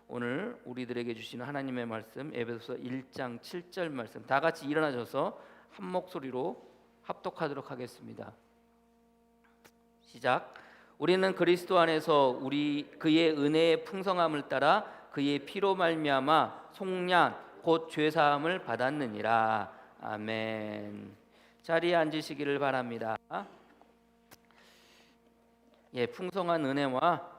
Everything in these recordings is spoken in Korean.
오늘 우리들에게 주시는 하나님의 말씀 에베소서 1장 7절 말씀 다 같이 일어나셔서 한 목소리로 합독하도록 하겠습니다. 시작. 우리는 그리스도 안에서 그의 은혜의 풍성함을 따라 그의 피로 말미암아 속량 곧 죄사함을 받았느니라. 아멘. 자리에 앉으시기를 바랍니다. 풍성한 은혜와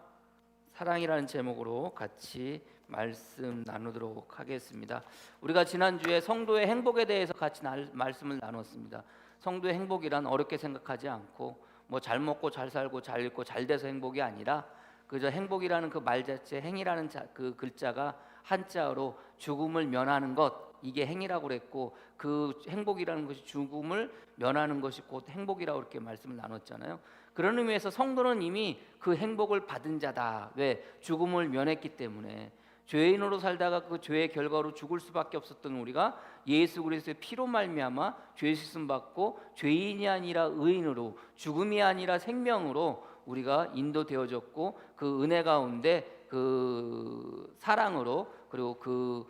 사랑이라는 제목으로 같이 말씀 나누도록 하겠습니다. 우리가 지난주에 성도의 행복에 대해서 같이 말씀을 나눴습니다. 성도의 행복이란 어렵게 생각하지 않고 잘 먹고 잘 살고 잘 읽고 잘 돼서 행복이 아니라 그저 행복이라는 그 말 자체, 행이라는 그 글자가 한자어로 죽음을 면하는 것, 이게 행이라고 그랬고, 그 행복이라는 것이 죽음을 면하는 것이 곧 행복이라고 이렇게 말씀을 나눴잖아요. 그런 의미에서 성도는 이미 그 행복을 받은 자다. 왜? 죽음을 면했기 때문에. 죄인으로 살다가 그 죄의 결과로 죽을 수밖에 없었던 우리가 예수 그리스도의 피로 말미암아 죄 씻음 받고 죄인이 아니라 의인으로, 죽음이 아니라 생명으로 우리가 인도되어졌고, 그 은혜 가운데 그 사랑으로, 그리고 그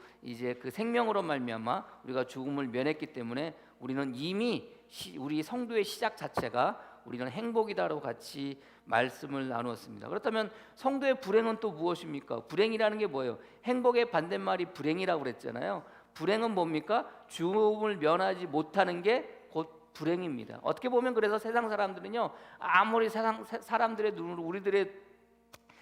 생명으로 말미암아 우리가 죽음을 면했기 때문에 우리는 이미 우리 성도의 시작 자체가 우리는 행복이다라고 같이 말씀을 나누었습니다. 그렇다면 성도의 불행은 또 무엇입니까? 불행이라는 게 뭐예요? 행복의 반대말이 불행이라고 그랬잖아요. 불행은 뭡니까? 죽음을 면하지 못하는 게 곧 불행입니다. 어떻게 보면 그래서 세상 사람들은요, 아무리 세상 사람들의 눈으로,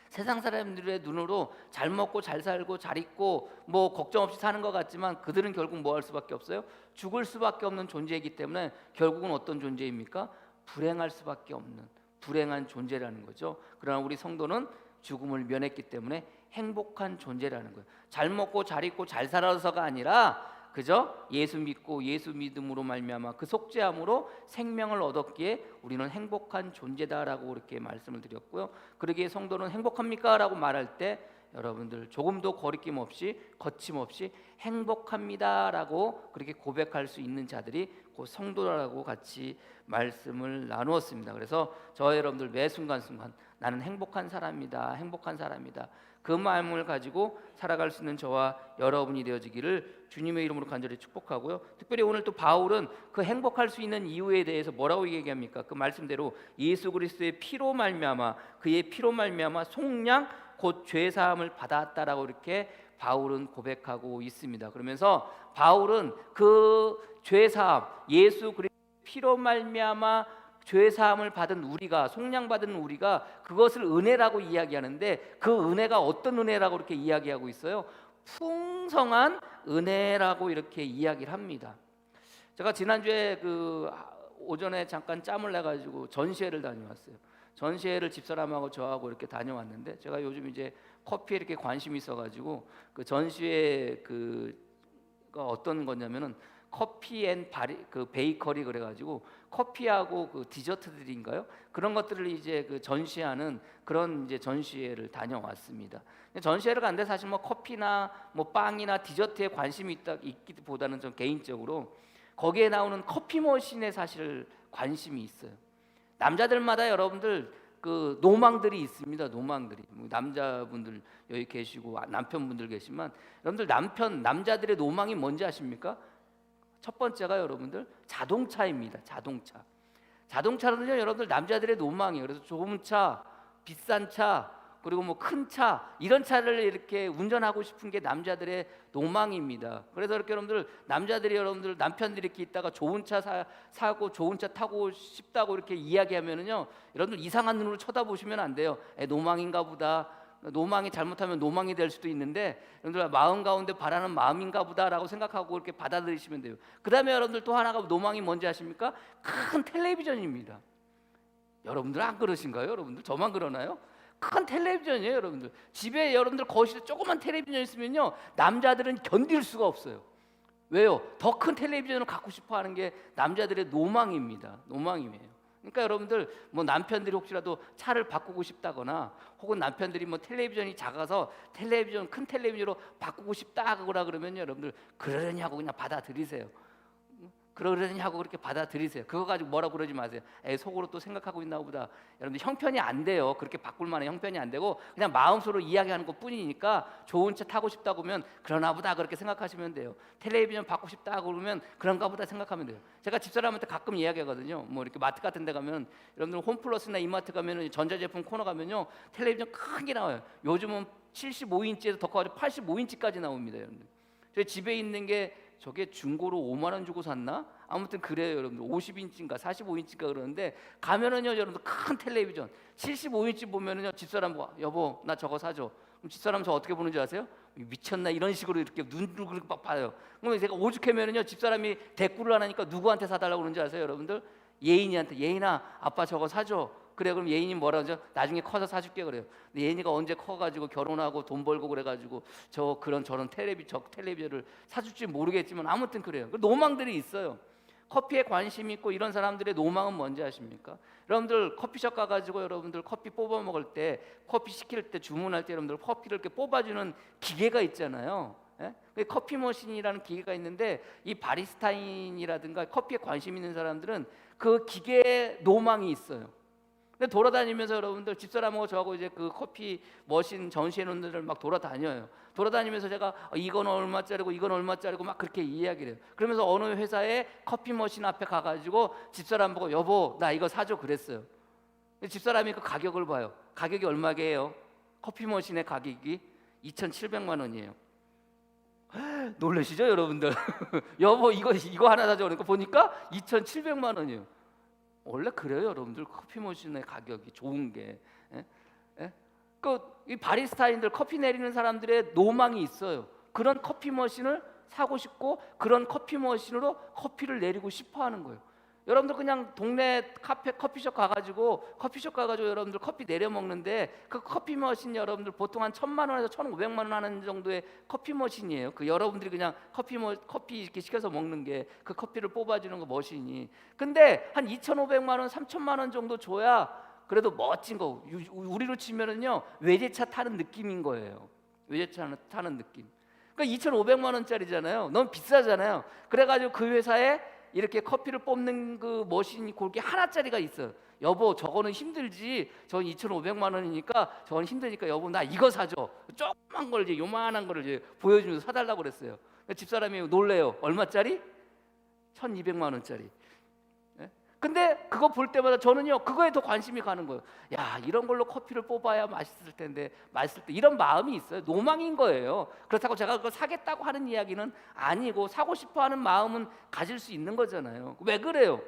세상 사람들의 눈으로 잘 먹고 잘 살고 잘 입고 걱정 없이 사는 것 같지만 그들은 결국 뭐 할 수밖에 없어요? 죽을 수밖에 없는 존재이기 때문에 결국은 어떤 존재입니까? 불행할 수밖에 없는 불행한 존재라는 거죠. 그러나 우리 성도는 죽음을 면했기 때문에 행복한 존재라는 거예요. 잘 먹고 잘 입고 잘 살아서가 아니라 그저 예수 믿고 예수 믿음으로 말미암아 그 속죄함으로 생명을 얻었기에 우리는 행복한 존재다라고 이렇게 말씀을 드렸고요. 그러기에 성도는 행복합니까? 라고 말할 때 여러분들 조금도 거리낌 없이 거침없이 행복합니다라고 그렇게 고백할 수 있는 자들이 그 성도라고 같이 말씀을 나누었습니다. 그래서 저와 여러분들 매 순간순간 나는 행복한 사람이다, 행복한 사람이다, 그 마음을 가지고 살아갈 수 있는 저와 여러분이 되어지기를 주님의 이름으로 간절히 축복하고요. 특별히 오늘 또 바울은 그 행복할 수 있는 이유에 대해서 뭐라고 얘기합니까? 그 말씀대로 예수 그리스도의 피로 말미암아, 그의 피로 말미암아 속량 곧 죄사함을 받았다라고 이렇게 바울은 고백하고 있습니다. 그러면서 바울은 그 죄사함, 예수 그리스도의 피로 말미암아 죄사함을 받은 우리가, 속량받은 우리가 그것을 은혜라고 이야기하는데, 그 은혜가 어떤 은혜라고 이렇게 이야기하고 있어요? 풍성한 은혜라고 이렇게 이야기를 합니다. 제가 지난주에 그 오전에 잠깐 짬을 내가지고 전시회를 다녀왔어요. 전시회를 집사람하고 저하고 이렇게 다녀왔는데, 제가 요즘 이제 커피에 이렇게 관심이 있어가지고 그 전시회 그가 어떤 거냐면은 커피 앤 베이커리 그래가지고 커피하고 그 디저트들인가요? 그런 것들을 이제 그 전시하는 그런 이제 전시회를 다녀왔습니다. 전시회를 갔는데 사실 커피나 빵이나 디저트에 관심이 있기보다는 좀 개인적으로 거기에 나오는 커피 머신에 사실 관심이 있어요. 남자들마다 여러분들 그 노망들이 있습니다. 노망들이 남자분들 여기 계시고 남편분들 계시지만 여러분들 남자들의 노망이 뭔지 아십니까? 첫 번째가 여러분들 자동차입니다. 자동차는요 여러분들 남자들의 노망이에요. 그래서 좋은 차, 비싼 차, 그리고 큰 차, 이런 차를 이렇게 운전하고 싶은 게 남자들의 노망입니다. 그래서 이렇게 여러분들 남편들이 이렇게 있다가 좋은 차 사고 좋은 차 타고 싶다고 이렇게 이야기하면은요 여러분들 이상한 눈으로 쳐다보시면 안 돼요. 노망인가 보다. 노망이 잘못하면 노망이 될 수도 있는데 여러분들 마음 가운데 바라는 마음인가 보다라고 생각하고 이렇게 받아들이시면 돼요. 그 다음에 여러분들 또 하나가 노망이 뭔지 아십니까? 큰 텔레비전입니다. 여러분들 안 그러신가요? 여러분들 저만 그러나요? 큰 텔레비전이에요. 여러분들 집에 여러분들 거실에 조그만 텔레비전 있으면요 남자들은 견딜 수가 없어요. 왜요? 더 큰 텔레비전을 갖고 싶어하는 게 남자들의 노망입니다. 노망이에요. 그러니까 여러분들 남편들이 혹시라도 차를 바꾸고 싶다거나 혹은 남편들이 텔레비전이 작아서 큰 텔레비전으로 바꾸고 싶다 그러면 여러분들 그러려냐고 그냥 받아들이세요. 그러려니 하고 그렇게 받아들이세요. 그거 가지고 뭐라고 그러지 마세요. 에이, 속으로 또 생각하고 있나 보다. 여러분들 형편이 안 돼요. 그렇게 바꿀 만한 형편이 안 되고 그냥 마음속으로 이야기하는 것 뿐이니까 좋은 차 타고 싶다 그러면 그러나 보다 그렇게 생각하시면 돼요. 텔레비전 받고 싶다 그러면 그런가 보다 생각하면 돼요. 제가 집사람한테 가끔 이야기하거든요. 뭐 이렇게 마트 같은 데 가면 여러분들 홈플러스나 이마트 가면 전자제품 코너 가면요. 텔레비전 큰 게 나와요. 요즘은 75인치에서 더 커가지고 85인치까지 나옵니다. 여러분들. 저희 집에 있는 게 저게 중고로 5만 원 주고 샀나? 아무튼 그래요, 여러분들. 50인치인가 45인치인가 그러는데 가면은요, 여러분들 큰 텔레비전 75인치 보면은요, 집사람 보고 여보 나 저거 사줘. 그럼 집사람 저 어떻게 보는지 아세요? 미쳤나 이런 식으로 이렇게 눈으로 그렇게 막 봐요. 그러면 제가 오죽하면은요, 집사람이 대꾸를 안 하니까 누구한테 사달라고 그러는지 아세요, 여러분들? 예인이한테. 예인아 아빠 저거 사줘. 그래 그럼 예인이 뭐라 그러죠? 나중에 커서 사줄게 그래요. 근데 예인이가 언제 커가지고 결혼하고 돈 벌고 그래가지고 저 그런 저런 텔레비전을 사줄지 모르겠지만 아무튼 그래요. 그 노망들이 있어요. 커피에 관심 있고 이런 사람들의 노망은 뭔지 아십니까? 여러분들 커피숍 가가지고 여러분들 커피 뽑아 먹을 때, 커피 시킬 때, 주문할 때 여러분들 커피를 이렇게 뽑아주는 기계가 있잖아요. 예? 커피 머신이라는 기계가 있는데 이 바리스타인이라든가 커피에 관심 있는 사람들은 그 기계에 노망이 있어요. 근데 돌아다니면서 여러분들 집사람하고 저하고 이제 그 커피 머신 전시해 놓는 데를 막 돌아다녀요. 돌아다니면서 제가 이건 얼마짜리고 이건 얼마짜리고 막 그렇게 이야기를 해요. 그러면서 어느 회사에 커피 머신 앞에 가가지고 집사람 보고 여보 나 이거 사줘 그랬어요. 집사람이 그 가격을 봐요. 가격이 얼마게요? 커피 머신의 가격이 2,700만 원이에요. 놀라시죠 여러분들? 여보 이거 하나 사줘. 그러니까 보니까 2,700만 원이에요. 원래 그래요, 여러분들. 커피 머신의 가격이 좋은 게, 이 바리스타인들 커피 내리는 사람들의 노망이 있어요. 그런 커피 머신을 사고 싶고 그런 커피 머신으로 커피를 내리고 싶어하는 거예요. 여러분들 그냥 동네 커피숍 가가지고 여러분들 커피 내려 먹는데 그 커피 머신 여러분들 보통 한 1,000만 원에서 1,500만 원 하는 정도의 커피 머신이에요. 그 여러분들이 그냥 커피 이렇게 시켜서 먹는 게 그 커피를 뽑아주는 거 머신이. 근데 한 2,500만 원, 3,000만 원 정도 줘야 그래도 멋진 거. 우리로 치면은요 외제차 타는 느낌인 거예요. 외제차 타는 느낌. 그러니까 2,500만 원짜리잖아요. 너무 비싸잖아요. 그래가지고 그 회사에 이렇게 커피를 뽑는 그 머신이 그렇게 하나짜리가 있어요. 여보 저거는 힘들지. 저건 2,500만 원이니까 저건 힘드니까 여보 나 이거 사줘. 조그만 걸 이제 요만한 거를 이제 보여주면서 사달라고 그랬어요. 집사람이 놀래요. 얼마짜리? 1,200만 원짜리. 근데 그거 볼 때마다 저는요 그거에 더 관심이 가는 거예요. 야 이런 걸로 커피를 뽑아야 맛있을 텐데 맛있을 때 이런 마음이 있어요. 노망인 거예요. 그렇다고 제가 그걸 사겠다고 하는 이야기는 아니고 사고 싶어하는 마음은 가질 수 있는 거잖아요. 왜 그래요?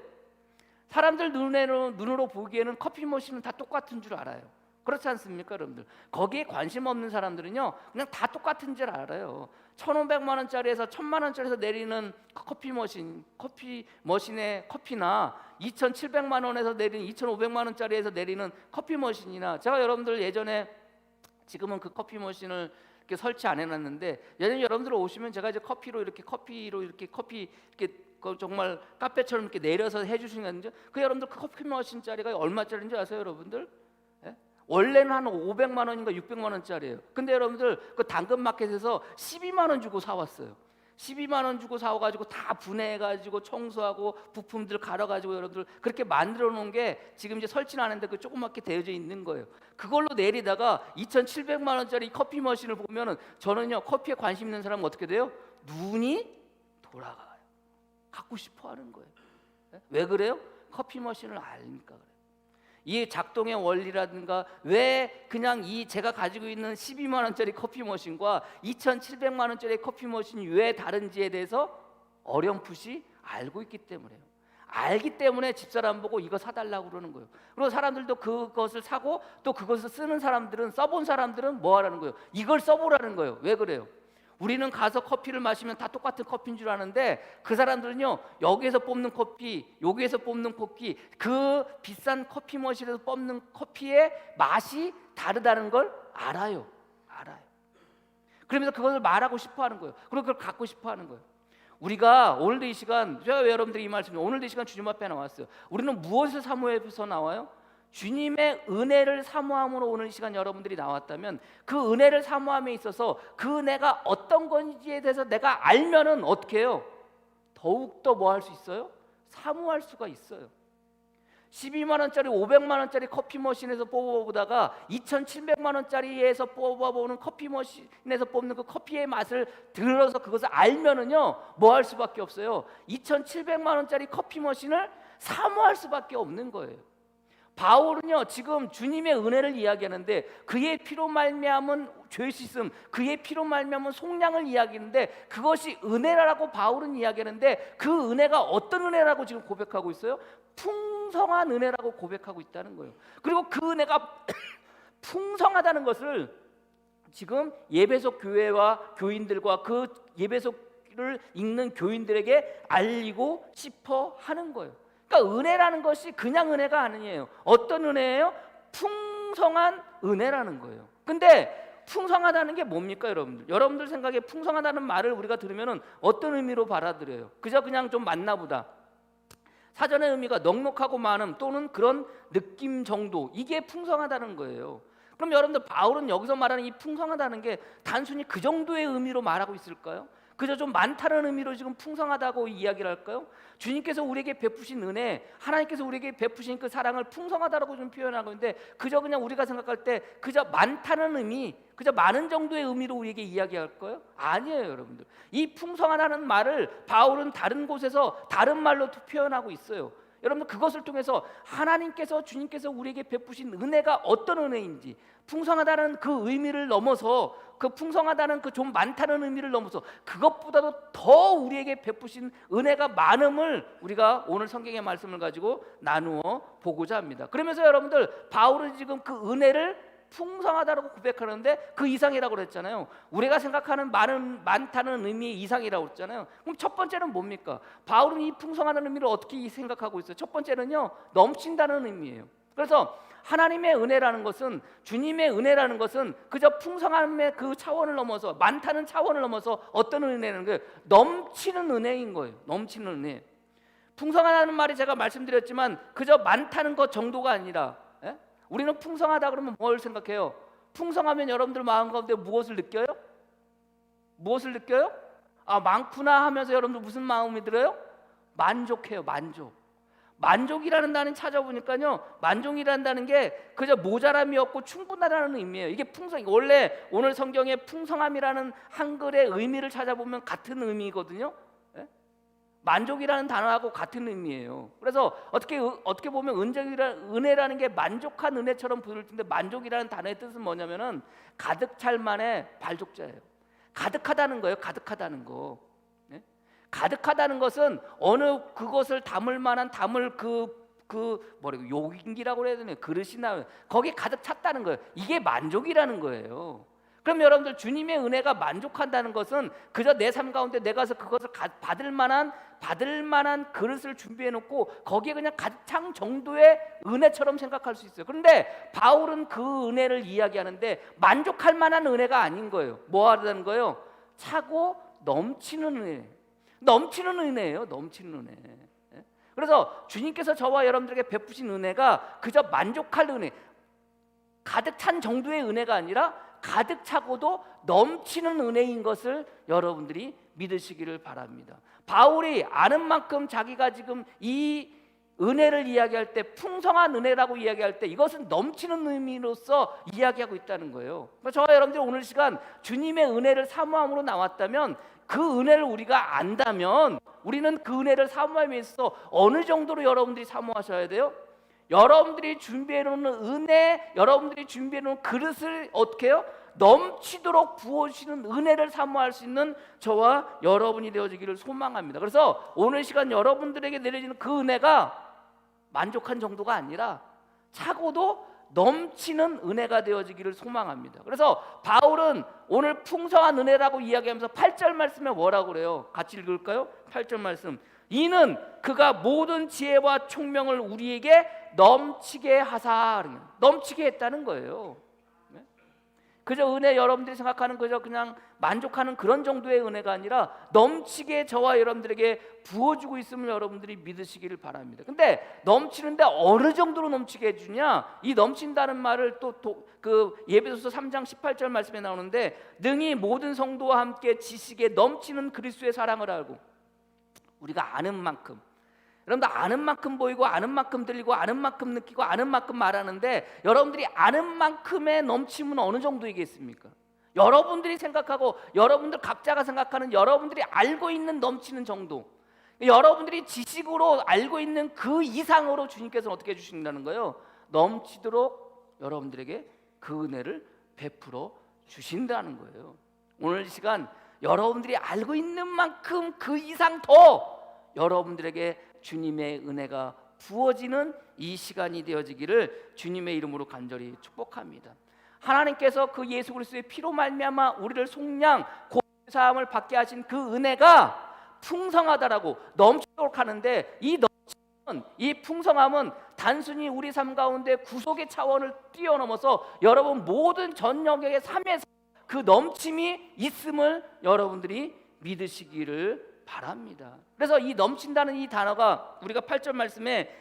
사람들 눈으로 보기에는 커피 머신은 다 똑같은 줄 알아요. 그렇지 않습니까 여러분들? 거기에 관심 없는 사람들은요 그냥 다 똑같은 줄 알아요. 1,500만 원짜리에서 1,000만 원짜리에서 내리는 커피 머신의 커피나 2,700만 원에서 내리는 2,500만 원짜리에서 내리는 커피 머신이나 제가 여러분들 예전에 지금은 그 커피 머신을 이렇게 설치 안 해놨는데 예전에 여러분들 오시면 제가 이제 커피 이렇게 정말 카페처럼 이렇게 내려서 해주시는 건데 그 여러분들 그 커피 머신짜리가 얼마짜리인지 아세요 여러분들? 원래는 한 500만 원인가 600만 원짜리예요. 근데 여러분들 그 당근마켓에서 12만 원 주고 사왔어요. 12만 원 주고 사와가지고 다 분해해가지고 청소하고 부품들 갈아가지고 여러분들 그렇게 만들어 놓은 게 지금 이제 설치는 안 했는데 그 조그맣게 되어져 있는 거예요. 그걸로 내리다가 2,700만 원짜리 커피 머신을 보면은 저는요 커피에 관심 있는 사람은 어떻게 돼요? 눈이 돌아가요. 갖고 싶어하는 거예요. 왜 그래요? 커피 머신을 아니까 그래요. 이 작동의 원리라든가 왜 그냥 이 제가 가지고 있는 12만 원짜리 커피 머신과 2,700만 원짜리 커피 머신이 왜 다른지에 대해서 어렴풋이 알고 있기 때문에요. 알기 때문에 집사람 보고 이거 사달라고 그러는 거예요. 그리고 사람들도 그것을 사고 또 그것을 쓰는 사람들은 써본 사람들은 뭐 하라는 거예요? 이걸 써보라는 거예요. 왜 그래요? 우리는 가서 커피를 마시면 다 똑같은 커피인 줄 아는데 그 사람들은요 여기에서 뽑는 커피, 여기에서 뽑는 커피, 그 비싼 커피 머신에서 뽑는 커피의 맛이 다르다는 걸 알아요. 그러면서 그것을 말하고 싶어하는 거예요. 그리고 그걸 갖고 싶어하는 거예요. 우리가 오늘도 이 시간, 제가 왜 여러분들이 이 말씀, 오늘도 이 시간 주님 앞에 나왔어요. 우리는 무엇을 사모해서 나와요? 주님의 은혜를 사모함으로 오늘 이 시간 여러분들이 나왔다면 그 은혜를 사모함에 있어서 그 은혜가 어떤 건지에 대해서 내가 알면은 어떻게 해요? 더욱더 뭐 할 수 있어요? 사모할 수가 있어요. 12만 원짜리 500만 원짜리 커피 머신에서 뽑아보다가 2,700만 원짜리에서 뽑아보는 커피 머신에서 뽑는 그 커피의 맛을 들어서 그것을 알면은요 뭐 할 수밖에 없어요. 2,700만 원짜리 커피 머신을 사모할 수밖에 없는 거예요. 바울은요 지금 주님의 은혜를 이야기하는데 그의 피로 말미암은 죄 씻음, 그의 피로 말미암은 속량을 이야기하는데 그것이 은혜라고 바울은 이야기하는데 그 은혜가 어떤 은혜라고 지금 고백하고 있어요? 풍성한 은혜라고 고백하고 있다는 거예요. 그리고 그 은혜가 풍성하다는 것을 지금 예배소 교회와 교인들과 그 예배소를 읽는 교인들에게 알리고 싶어 하는 거예요. 그러니까 은혜라는 것이 그냥 은혜가 아니에요. 어떤 은혜예요? 풍성한 은혜라는 거예요. 근데 풍성하다는 게 뭡니까 여러분들? 여러분들 생각에 풍성하다는 말을 우리가 들으면 어떤 의미로 받아들여요? 그저 그냥 좀 많나 보다. 사전의 의미가 넉넉하고 많음 또는 그런 느낌 정도, 이게 풍성하다는 거예요. 그럼 여러분들 바울은 여기서 말하는 이 풍성하다는 게 단순히 그 정도의 의미로 말하고 있을까요? 그저 좀 많다는 의미로 지금 풍성하다고 이야기를 할까요? 주님께서 우리에게 베푸신 은혜, 하나님께서 우리에게 베푸신 그 사랑을 풍성하다라고 좀 표현하고 있는데 그저 그냥 우리가 생각할 때 그저 많다는 의미, 그저 많은 정도의 의미로 우리에게 이야기할까요? 아니에요 여러분들. 이 풍성하다는 말을 바울은 다른 곳에서 다른 말로 표현하고 있어요. 여러분들 그것을 통해서 하나님께서 주님께서 우리에게 베푸신 은혜가 어떤 은혜인지, 풍성하다는 그 의미를 넘어서 그 풍성하다는 그 좀 많다는 의미를 넘어서 그것보다도 더 우리에게 베푸신 은혜가 많음을 우리가 오늘 성경의 말씀을 가지고 나누어 보고자 합니다. 그러면서 여러분들 바울은 지금 그 은혜를 풍성하다고 고백하는데 그 이상이라고 그랬잖아요. 우리가 생각하는 많다는 의미의 이상이라고 그랬잖아요. 그럼 첫 번째는 뭡니까? 바울은 이 풍성하다는 의미를 어떻게 생각하고 있어요? 첫 번째는요 넘친다는 의미예요. 그래서 하나님의 은혜라는 것은, 주님의 은혜라는 것은 그저 풍성함의 그 차원을 넘어서, 많다는 차원을 넘어서 어떤 은혜라는 거예요? 넘치는 은혜인 거예요. 넘치는 은혜. 풍성하다는 말이 제가 말씀드렸지만 그저 많다는 것 정도가 아니라, 우리는 풍성하다 그러면 뭘 생각해요? 풍성하면 여러분들 마음 가운데 무엇을 느껴요? 무엇을 느껴요? 아, 많구나 하면서 여러분들 무슨 마음이 들어요? 만족해요. 만족이라는 단어 찾아보니까요, 만족이라는 게 그저 모자람이 없고 충분하다는 의미예요. 이게 풍성, 원래 오늘 성경에 풍성함이라는 한글의 의미를 찾아보면 같은 의미거든요. 만족이라는 단어하고 같은 의미예요. 그래서 어떻게 보면 은혜라는 게 만족한 은혜처럼 보일 텐데, 만족이라는 단어의 뜻은 뭐냐면은 가득 찰 만의 발족자예요. 가득하다는 거예요. 가득하다는 거. 가득하다는 것은 어느 그것을 담을 만한 용기라고 해야 되나요? 그릇이나 거기에 가득 찼다는 거예요. 이게 만족이라는 거예요. 그럼 여러분들 주님의 은혜가 만족한다는 것은 그저 내 삶 가운데 내가 그것을 받을 만한 그릇을 준비해 놓고 거기에 그냥 가득 찬 정도의 은혜처럼 생각할 수 있어요. 그런데 바울은 그 은혜를 이야기하는데 만족할 만한 은혜가 아닌 거예요. 뭐 하다는 거예요? 차고 넘치는 은혜. 넘치는 은혜예요. 넘치는 은혜. 그래서 주님께서 저와 여러분들에게 베푸신 은혜가 그저 만족할 은혜, 가득 찬 정도의 은혜가 아니라 가득 차고도 넘치는 은혜인 것을 여러분들이 믿으시기를 바랍니다. 바울이 아는 만큼 자기가 지금 이 은혜를 이야기할 때, 풍성한 은혜라고 이야기할 때 이것은 넘치는 의미로서 이야기하고 있다는 거예요. 저와 여러분들 오늘 시간 주님의 은혜를 사모함으로 나왔다면, 그 은혜를 우리가 안다면 우리는 그 은혜를 사모함에 있어서 어느 정도로 여러분들이 사모하셔야 돼요? 여러분들이 준비해 놓는 은혜, 여러분들이 준비해 놓은 그릇을 어떻게 해요? 넘치도록 부어주시는 은혜를 사모할 수 있는 저와 여러분이 되어지기를 소망합니다. 그래서 오늘 시간 여러분들에게 내려지는 그 은혜가 만족한 정도가 아니라 차고도 넘치는 은혜가 되어지기를 소망합니다. 그래서 바울은 오늘 풍성한 은혜라고 이야기하면서 8절 말씀에 뭐라고 그래요? 같이 읽을까요? 8절 말씀. 이는 그가 모든 지혜와 총명을 우리에게 넘치게 하사, 넘치게 했다는 거예요. 그저 은혜, 여러분들이 생각하는 그저 그냥 만족하는 그런 정도의 은혜가 아니라 넘치게 저와 여러분들에게 부어주고 있음을 여러분들이 믿으시기를 바랍니다. 근데 넘치는데 어느 정도로 넘치게 해주냐? 이 넘친다는 말을 그 예배소서 3장 18절 말씀에 나오는데, 능히 모든 성도와 함께 지식에 넘치는 그리스도의 사랑을 알고 우리가 아는 만큼, 여러분들 아는 만큼 보이고 아는 만큼 들리고 아는 만큼 느끼고 아는 만큼 말하는데, 여러분들이 아는 만큼의 넘침은 어느 정도이겠습니까? 여러분들이 생각하고 여러분들 각자가 생각하는 여러분들이 알고 있는 넘치는 정도, 여러분들이 지식으로 알고 있는 그 이상으로 주님께서는 어떻게 해주신다는 거예요? 넘치도록 여러분들에게 그 은혜를 베풀어 주신다는 거예요. 오늘 이 시간 여러분들이 알고 있는 만큼 그 이상 더 여러분들에게 주님의 은혜가 부어지는 이 시간이 되어지기를 주님의 이름으로 간절히 축복합니다. 하나님께서 그 예수 그리스도의 피로 말미암아 우리를 속량 고사함을 받게 하신 그 은혜가 풍성하다라고 넘치도록 하는데, 이 풍성함은 단순히 우리 삶 가운데 구속의 차원을 뛰어넘어서 여러분 모든 전 영역의 삶에서 그 넘침이 있음을 여러분들이 믿으시기를 바랍니다. 그래서 이 넘친다는 이 단어가 우리가 8절 말씀에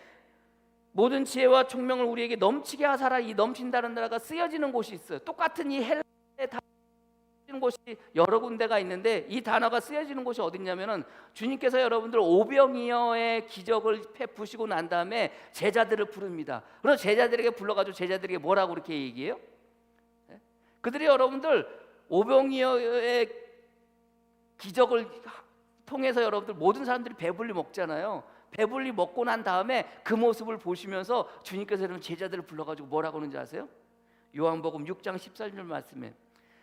모든 지혜와 총명을 우리에게 넘치게 하사라, 이 넘친다는 단어가 쓰여지는 곳이 있어요. 똑같은 이 헬라의 단어 쓰여지는 곳이 여러 군데가 있는데, 이 단어가 쓰여지는 곳이 어디냐면은 주님께서 여러분들 오병이어의 기적을 베푸시고 난 다음에 제자들을 부릅니다. 그래서 제자들에게 불러가지고 제자들에게 뭐라고 그렇게 얘기해요? 그들이 여러분들 오병이어의 기적을 통해서 여러분들 모든 사람들이 배불리 먹잖아요. 배불리 먹고 난 다음에 그 모습을 보시면서 주님께서 여러분 제자들을 불러가지고 뭐라고 하는지 아세요? 요한복음 6장 14절 말씀에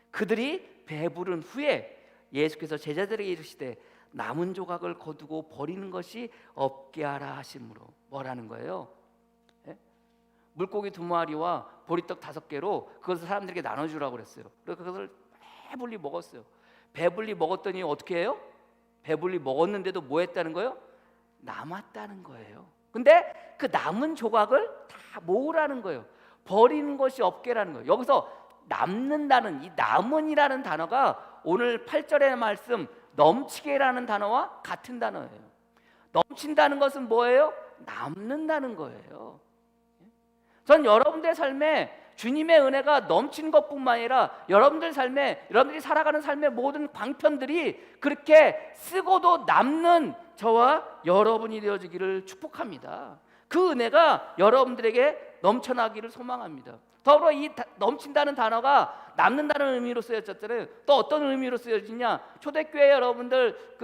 그들이 배부른 후에 예수께서 제자들에게 이르시되 남은 조각을 거두고 버리는 것이 없게 하라 하심으로 뭐라는 거예요? 물고기 2마리와 보리떡 5개로 그것을 사람들에게 나눠주라고 그랬어요. 그래서 그것을 배불리 먹었어요. 배불리 먹었더니 어떻게 해요? 배불리 먹었는데도 뭐 했다는 거예요? 남았다는 거예요. 근데 그 남은 조각을 다 모으라는 거예요. 버리는 것이 없게라는 거예요. 여기서 남는다는 이 남은이라는 단어가 오늘 8절의 말씀 넘치게라는 단어와 같은 단어예요. 넘친다는 것은 뭐예요? 남는다는 거예요. 전 여러분들의 삶에 주님의 은혜가 넘치는 것뿐만 아니라 여러분들이 살아가는 삶의 모든 방편들이 그렇게 쓰고도 남는 저와 여러분이 되어지기를 축복합니다. 그 은혜가 여러분들에게 넘쳐나기를 소망합니다. 더불어 이 넘친다는 단어가 남는다는 의미로 쓰여졌잖아요. 또 어떤 의미로 쓰여지냐? 초대교회 여러분들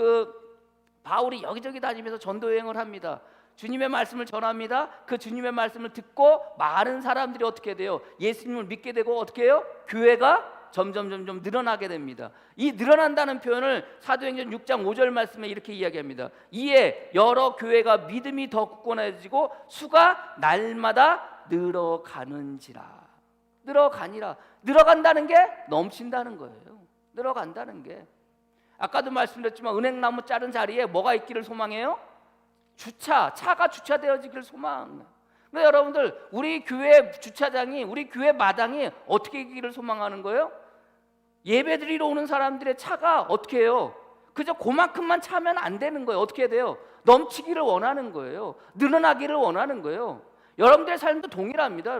바울이 여기저기 다니면서 전도 여행을 합니다. 주님의 말씀을 전합니다. 그 주님의 말씀을 듣고 많은 사람들이 어떻게 돼요? 예수님을 믿게 되고 어떻게 해요? 교회가 점점 늘어나게 됩니다. 이 늘어난다는 표현을 사도행전 6장 5절 말씀에 이렇게 이야기합니다. 이에 여러 교회가 믿음이 더 굳건해지고 수가 날마다 늘어가는지라. 늘어간다는 게 넘친다는 거예요. 늘어간다는 게, 아까도 말씀드렸지만 은행나무 자른 자리에 뭐가 있기를 소망해요? 차가 주차되어지기를 소망합니다. 근데 여러분들 우리 교회 주차장이, 우리 교회 마당이 어떻게 있기를 소망하는 거예요? 예배드리러 오는 사람들의 차가 어떻게 해요? 그저 그만큼만 차면 안 되는 거예요. 어떻게 돼요? 넘치기를 원하는 거예요. 늘어나기를 원하는 거예요. 여러분들의 삶도 동일합니다.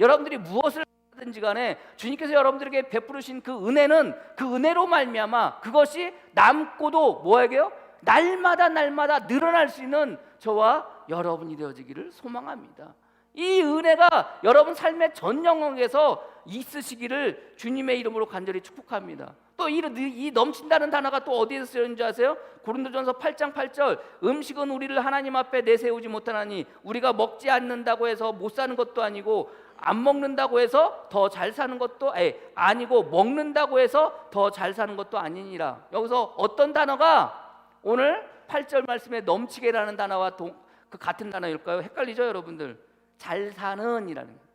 여러분들이 무엇을 하든지 간에 주님께서 여러분들에게 베푸르신 그 은혜는 그 은혜로 말미암아 그것이 남고도 뭐에게요? 날마다 늘어날 수 있는 저와 여러분이 되어지기를 소망합니다. 이 은혜가 여러분 삶의 전 영역에서 있으시기를 주님의 이름으로 간절히 축복합니다. 또 이 넘친다는 단어가 또 어디에서 쓰여있는지 아세요? 고린도전서 8장 8절 음식은 우리를 하나님 앞에 내세우지 못하나니 우리가 먹지 않는다고 해서 못 사는 것도 아니고 안 먹는다고 해서 더 잘 사는 것도 아니고 먹는다고 해서 더 잘 사는 것도 아니니라. 여기서 어떤 단어가 오늘 8절 말씀에 넘치게라는 단어와 그 같은 단어일까요? 헷갈리죠 여러분들? 잘 사는 이라는 거예요.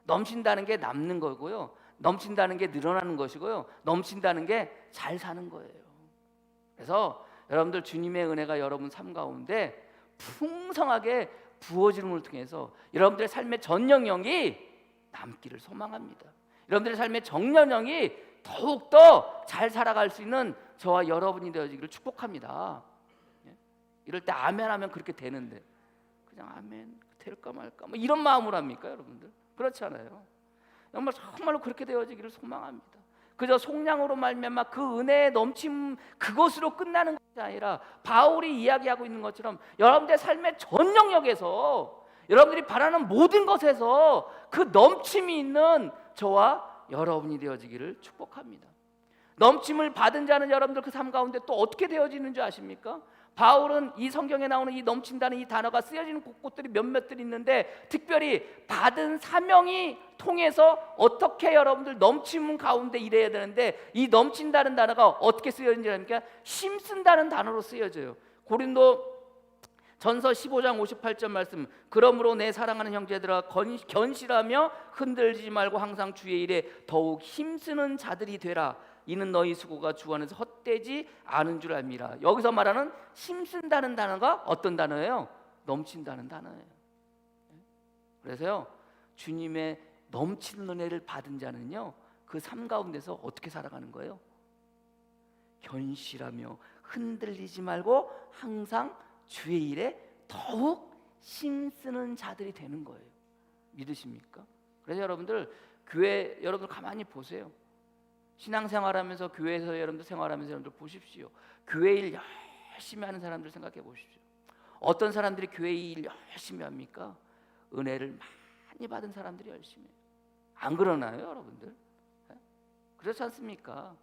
넘친다는 게 남는 거고요, 넘친다는 게 늘어나는 것이고요, 넘친다는 게 잘 사는 거예요. 그래서 여러분들 주님의 은혜가 여러분 삶 가운데 풍성하게 부어짐을 통해서 여러분들의 삶의 전 영역이 남기를 소망합니다. 여러분들의 삶의 전 영역이 더욱더 잘 살아갈 수 있는 저와 여러분이 되어지기를 축복합니다. 이럴 때 아멘 하면 그렇게 되는데 그냥 아멘 될까 말까 뭐 이런 마음으로 합니까 여러분들? 그렇지 않아요. 정말로 그렇게 되어지기를 소망합니다. 그저 속량으로 말미암아 그 은혜의 넘침 그것으로 끝나는 것이 아니라 바울이 이야기하고 있는 것처럼 여러분들의 삶의 전 영역에서 여러분들이 바라는 모든 것에서 그 넘침이 있는 저와 여러분이 되어지기를 축복합니다. 넘침을 받은 자는 여러분들 그 삶 가운데 또 어떻게 되어지는 줄 아십니까? 바울은 이 성경에 나오는 이 넘친다는 이 단어가 쓰여지는 곳들이 몇몇들이 있는데 특별히 받은 사명이 통해서 어떻게 여러분들 넘침 가운데 일해야 되는데 이 넘친다는 단어가 어떻게 쓰여지는지 아십니까? 힘쓴다는 단어로 쓰여져요. 고린도 전서 15장 58절 말씀, 그러므로 내 사랑하는 형제들아 견실하며 흔들리지 말고 항상 주의 일에 더욱 힘쓰는 자들이 되라. 이는 너희 수고가 주 안에서 헛되지 않은 줄 압니다. 여기서 말하는 힘쓴다는 단어가 어떤 단어예요? 넘친다는 단어예요. 그래서요, 주님의 넘치는 은혜를 받은 자는요, 그 삶 가운데서 어떻게 살아가는 거예요? 견실하며 흔들리지 말고 항상 주의 일에 더욱 힘쓰는 자들이 되는 거예요. 믿으십니까? 그래서 여러분들 교회 여러분들 가만히 보세요. 신앙생활하면서 교회에서 여러분들 생활하면서 여러분들 보십시오. 교회 일 열심히 하는 사람들 생각해 보십시오. 어떤 사람들이 교회 일 열심히 합니까? 은혜를 많이 받은 사람들이 열심히 해요. 안 그러나요, 여러분들? 그렇지 않습니까?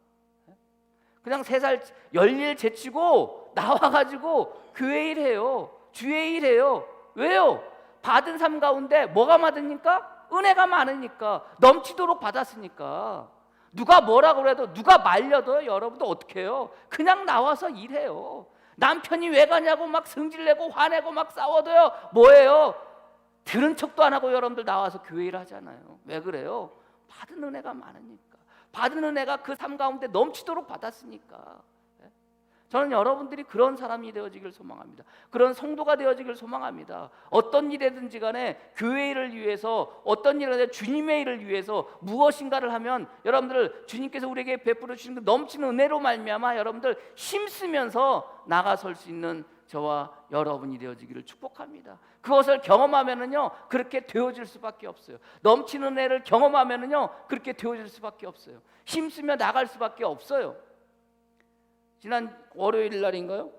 그냥 3살 열일 제치고 나와가지고 교회 일해요. 주의 일해요. 왜요? 받은 삶 가운데 뭐가 많으니까? 은혜가 많으니까, 넘치도록 받았으니까. 누가 뭐라 그래도, 누가 말려도 여러분도 어떻게 해요? 그냥 나와서 일해요. 남편이 왜 가냐고 막 성질내고 화내고 막 싸워도요, 뭐예요? 들은 척도 안 하고 여러분들 나와서 교회 일 하잖아요. 왜 그래요? 받은 은혜가 많으니까. 받은 은혜가 그 삶 가운데 넘치도록 받았으니까. 저는 여러분들이 그런 사람이 되어지길 소망합니다. 그런 성도가 되어지길 소망합니다. 어떤 일이든지 간에 교회 일을 위해서, 어떤 일을 주님의 일을 위해서 무엇인가를 하면 여러분들 주님께서 우리에게 베풀어 주신 그 넘치는 은혜로 말미암아 여러분들 힘쓰면서 나가설 수 있는 저와 여러분이 되어지기를 축복합니다. 그것을 경험하면은요, 그렇게 되어질 수밖에 없어요. 넘치는 은혜를 경험하면은요, 그렇게 되어질 수밖에 없어요. 힘쓰며 나갈 수밖에 없어요. 지난 월요일 날인가요?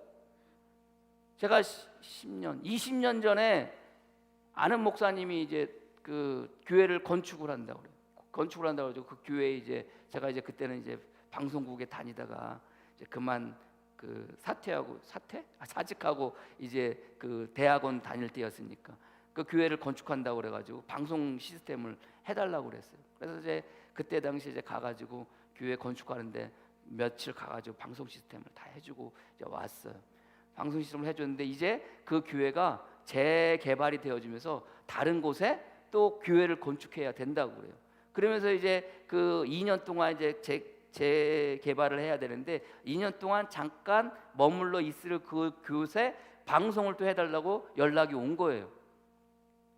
제가 20년 전에 아는 목사님이 이제 그 교회를 건축을 한다고 그래요. 건축을 한다고 그러죠. 그 교회에 이제 제가 이제 그때는 이제 방송국에 다니다가 이제 그만 그 사직하고 이제 그 대학원 다닐 때였으니까 그 교회를 건축한다고 그래가지고 방송 시스템을 해달라고 그랬어요. 그래서 이제 그때 당시 이제 가가지고 교회 건축하는데 며칠 가가지고 방송 시스템을 다 해주고 이제 왔어요. 방송 시스템을 해줬는데 이제 그 교회가 재개발이 되어지면서 다른 곳에 또 교회를 건축해야 된다고 그래요. 그러면서 이제 그 2년 동안 이제 재개발을 해야 되는데 2년 동안 잠깐 머물러 있을 그 곳에 방송을 또 해달라고 연락이 온 거예요.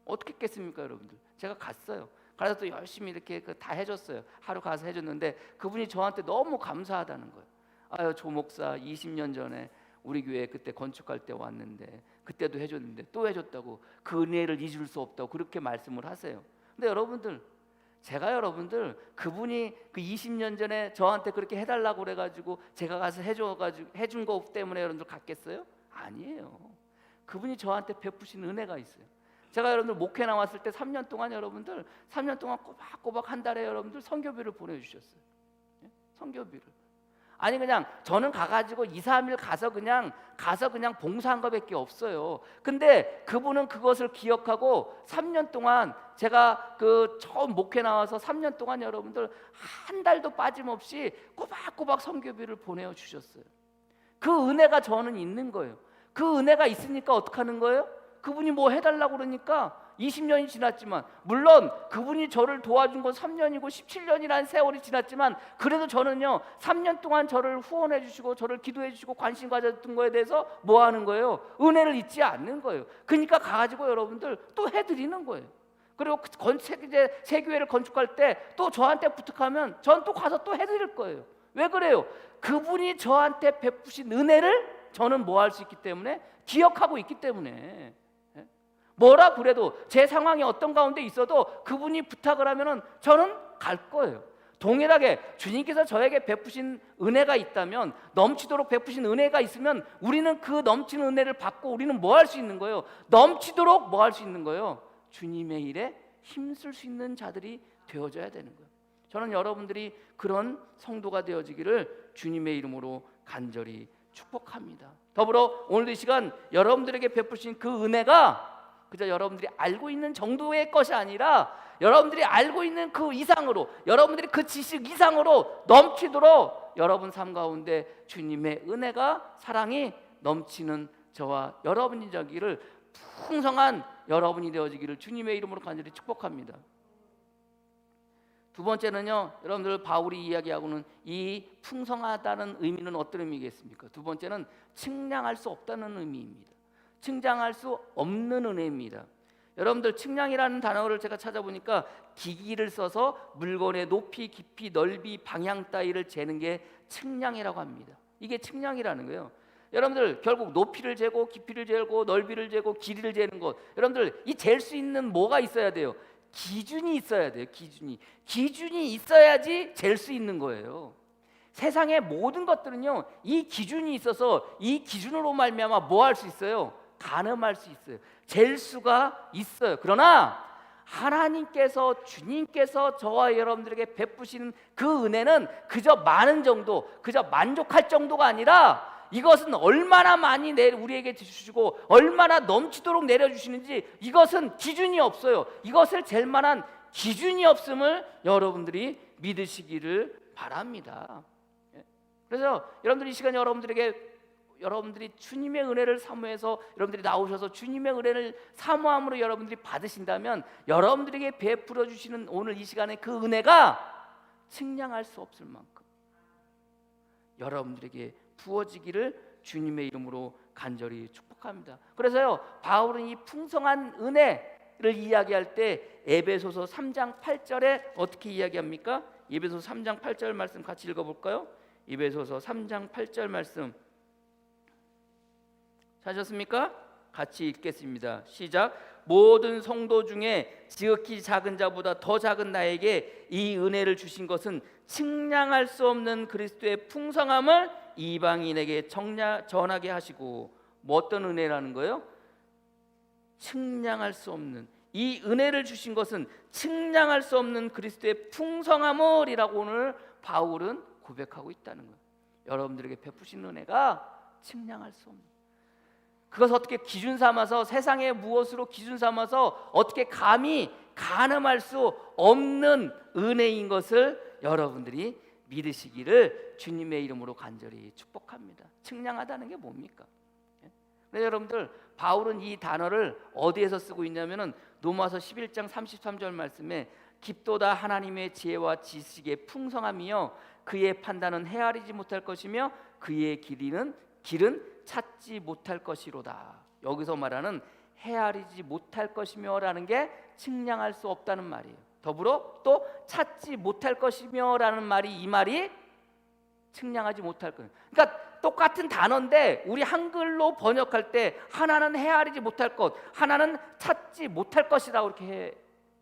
어떻게 했겠습니까, 여러분들? 제가 갔어요. 그래서 또 열심히 이렇게 다 해줬어요. 하루 가서 해줬는데 그분이 저한테 너무 감사하다는 거예요. 아유, 조 목사 20년 전에 우리 교회 그때 건축할 때 왔는데 그때도 해줬는데 또 해줬다고, 그 은혜를 잊을 수 없다고 그렇게 말씀을 하세요. 근데 여러분들, 제가 여러분들 그분이 그 20년 전에 저한테 그렇게 해달라고 그래가지고 제가 가서 해준 거 때문에 여러분들 갔겠어요? 아니에요. 그분이 저한테 베푸신 은혜가 있어요. 제가 여러분들 목회 나왔을 때 3년 동안 여러분들 3년 동안 꼬박꼬박 한 달에 여러분들 선교비를 보내주셨어요. 선교비를. 아니 그냥 저는 가가지고 2, 3일 가서 그냥 봉사한 것밖에 없어요. 근데 그분은 그것을 기억하고 3년 동안 제가 그 처음 목회 나와서 3년 동안 여러분들 한 달도 빠짐없이 꼬박꼬박 선교비를 보내주셨어요. 그 은혜가 저는 있는 거예요. 그 은혜가 있으니까 어떻게 하는 거예요? 그분이 뭐 해달라고 그러니까 20년이 지났지만, 물론 그분이 저를 도와준 건 3년이고 17년이라는 세월이 지났지만 그래도 저는요 3년 동안 저를 후원해 주시고 저를 기도해 주시고 관심 가졌던 거에 대해서 뭐 하는 거예요? 은혜를 잊지 않는 거예요. 그러니까 가가지고 여러분들 또 해드리는 거예요. 그리고 새 교회를 건축할 때 또 저한테 부탁하면 전 또 가서 또 해드릴 거예요. 왜 그래요? 그분이 저한테 베푸신 은혜를 저는 뭐 할 수 있기 때문에, 기억하고 있기 때문에. 뭐라 그래도 제 상황이 어떤 가운데 있어도 그분이 부탁을 하면은 저는 갈 거예요. 동일하게 주님께서 저에게 베푸신 은혜가 있다면, 넘치도록 베푸신 은혜가 있으면 우리는 그 넘치는 은혜를 받고 우리는 뭐 할 수 있는 거예요? 넘치도록 뭐 할 수 있는 거예요? 주님의 일에 힘쓸 수 있는 자들이 되어져야 되는 거예요. 저는 여러분들이 그런 성도가 되어지기를 주님의 이름으로 간절히 축복합니다. 더불어 오늘 이 시간 여러분들에게 베푸신 그 은혜가 그저 여러분들이 알고 있는 정도의 것이 아니라 여러분들이 알고 있는 그 이상으로, 여러분들이 그 지식 이상으로 넘치도록 여러분 삶 가운데 주님의 은혜가, 사랑이 넘치는 저와 여러분이 되기를, 풍성한 여러분이 되어지기를 주님의 이름으로 간절히 축복합니다. 두 번째는요, 여러분들 바울이 이야기하고는 이 풍성하다는 의미는 어떤 의미겠습니까? 두 번째는 측량할 수 없다는 의미입니다. 측량할 수 없는 은혜입니다. 여러분들 측량이라는 단어를 제가 찾아보니까 기기를 써서 물건의 높이, 깊이, 넓이, 방향 따위를 재는 게 측량이라고 합니다. 이게 측량이라는 거예요. 여러분들 결국 높이를 재고 깊이를 재고 넓이를 재고 길이를 재는 것, 여러분들 이 잴 수 있는 뭐가 있어야 돼요? 기준이 있어야 돼요. 기준이 있어야지 잴 수 있는 거예요. 세상의 모든 것들은요, 이 기준이 있어서 이 기준으로 말미암아 뭐 할 수 있어요? 가늠할 수 있어요. 잴 수가 있어요. 그러나 하나님께서, 주님께서 저와 여러분들에게 베푸시는 그 은혜는 그저 많은 정도, 그저 만족할 정도가 아니라 이것은 얼마나 많이 우리에게 주시고 얼마나 넘치도록 내려주시는지, 이것은 기준이 없어요. 이것을 잴 만한 기준이 없음을 여러분들이 믿으시기를 바랍니다. 그래서 여러분들이 이 시간 여러분들이 주님의 은혜를 사모해서 여러분들이 나오셔서 주님의 은혜를 사모함으로 여러분들이 받으신다면, 여러분들에게 베풀어 주시는 오늘 이 시간에 그 은혜가 측량할 수 없을 만큼 여러분들에게 부어지기를 주님의 이름으로 간절히 축복합니다. 그래서요, 바울은 이 풍성한 은혜를 이야기할 때 에베소서 3장 8절에 어떻게 이야기합니까? 에베소서 3장 8절 말씀 같이 읽어볼까요? 에베소서 3장 8절 말씀 찾으셨습니까? 같이 읽겠습니다. 시작. 모든 성도 중에 지극히 작은 자보다 더 작은 나에게 이 은혜를 주신 것은 측량할 수 없는 그리스도의 풍성함을 이방인에게 전하게 하시고. 뭐 어떤 은혜라는 거예요? 측량할 수 없는, 이 은혜를 주신 것은 측량할 수 없는 그리스도의 풍성함을이라고 오늘 바울은 고백하고 있다는 거예요. 여러분들에게 베푸신 은혜가 측량할 수 없는, 그것을 어떻게 기준 삼아서, 세상의 무엇으로 기준 삼아서 어떻게 감히 가늠할 수 없는 은혜인 것을 여러분들이 믿으시기를 주님의 이름으로 간절히 축복합니다. 측량하다는 게 뭡니까? 그래서 여러분들, 바울은 이 단어를 어디에서 쓰고 있냐면은 로마서 11장 33절 말씀에 깊도다 하나님의 지혜와 지식의 풍성함이요 그의 판단은 헤아리지 못할 것이며 그의 길은 찾지 못할 것이로다. 여기서 말하는 헤아리지 못할 것이며라는 게 측량할 수 없다는 말이에요. 더불어 또 찾지 못할 것이며라는 말이, 이 말이 측량하지 못할 것. 그러니까 똑같은 단어인데 우리 한글로 번역할 때 하나는 헤아리지 못할 것, 하나는 찾지 못할 것이라고 이렇게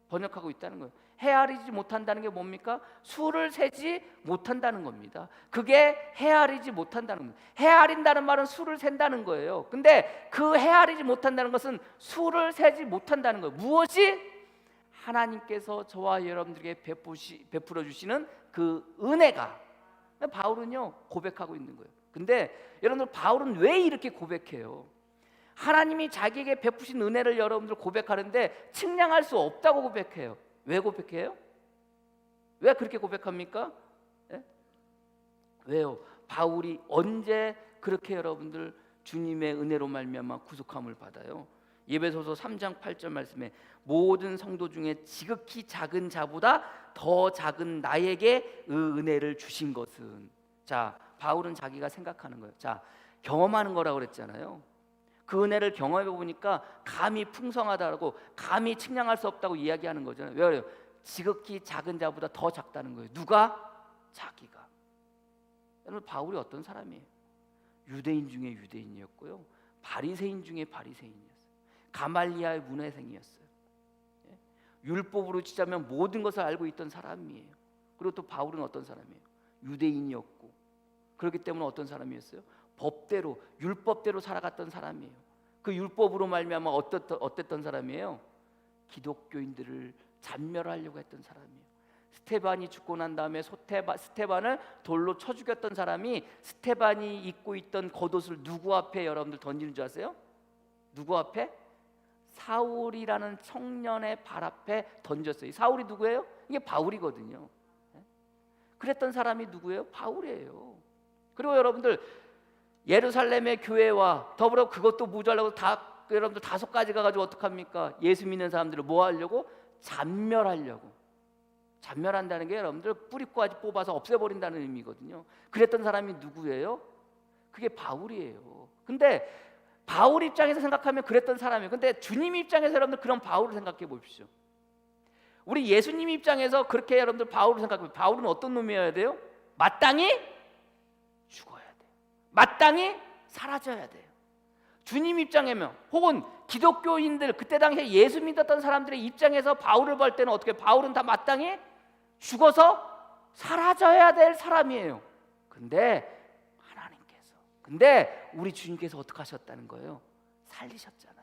번역하고 있다는 거예요. 헤아리지 못한다는 게 뭡니까? 수를 세지 못한다는 겁니다. 그게 헤아리지 못한다는 겁니다. 헤아린다는 말은 수를 센다는 거예요. 근데 그 헤아리지 못한다는 것은 수를 세지 못한다는 거예요. 무엇이? 하나님께서 저와 여러분들에게 베풀어 주시는 그 은혜가. 바울은요 고백하고 있는 거예요. 근데 여러분들, 바울은 왜 이렇게 고백해요? 하나님이 자기에게 베푸신 은혜를 여러분들 고백하는데 측량할 수 없다고 고백해요. 왜 고백해요? 왜 그렇게 고백합니까? 네? 왜요? 바울이 언제 그렇게 여러분들 주님의 은혜로 말미암아 구속함을 받아요? 에베소서 3장 8절 말씀에 모든 성도 중에 지극히 작은 자보다 더 작은 나에게 그 은혜를 주신 것은. 자, 바울은 자기가 생각하는 거예요. 자, 경험하는 거라고 그랬잖아요. 그 은혜를 경험해 보니까 감히 풍성하다고, 감히 측량할 수 없다고 이야기하는 거잖아요. 왜 그래요? 지극히 작은 자보다 더 작다는 거예요. 누가? 자기가. 여러분, 바울이 어떤 사람이에요? 유대인 중에 유대인이었고요, 바리새인 중에 바리새인이었어요. 가말리아의 문화생이었어요. 율법으로 치자면 모든 것을 알고 있던 사람이에요. 그리고 또 바울은 어떤 사람이에요? 유대인이었고, 그렇기 때문에 어떤 사람이었어요? 법대로, 율법대로 살아갔던 사람이에요. 그 율법으로 말미암아 어땠던 사람이에요? 기독교인들을 잔멸하려고 했던 사람이에요. 스테반이 죽고 난 다음에 스테반을 돌로 쳐 죽였던 사람이 스테반이 입고 있던 겉옷을 누구 앞에 여러분들 던지는 줄 아세요? 누구 앞에? 사울이라는 청년의 발 앞에 던졌어요. 사울이 누구예요? 이게 바울이거든요. 그랬던 사람이 누구예요? 바울이에요. 그리고 여러분들 예루살렘의 교회와 더불어 그것도 모자라고 여러분들 5가지 가지고 어떡합니까? 예수 믿는 사람들을 뭐 하려고? 잔멸하려고. 잔멸한다는 게 여러분들 뿌리꼬아지 뽑아서 없애버린다는 의미거든요. 그랬던 사람이 누구예요? 그게 바울이에요. 근데 바울 입장에서 생각하면 그랬던 사람이에요. 근데 주님 입장에서 여러분들 그런 바울을 생각해 보십시오. 우리 예수님 입장에서 그렇게 여러분들 바울을 생각하면 바울은 어떤 놈이어야 돼요? 마땅히 죽어야 돼요. 마땅히 사라져야 돼요. 주님 입장이면, 혹은 기독교인들 그때 당시에 예수 믿었던 사람들의 입장에서 바울을 볼 때는 어떻게? 바울은 다 마땅히 죽어서 사라져야 될 사람이에요. 근데 우리 주님께서 어떻게 하셨다는 거예요? 살리셨잖아요.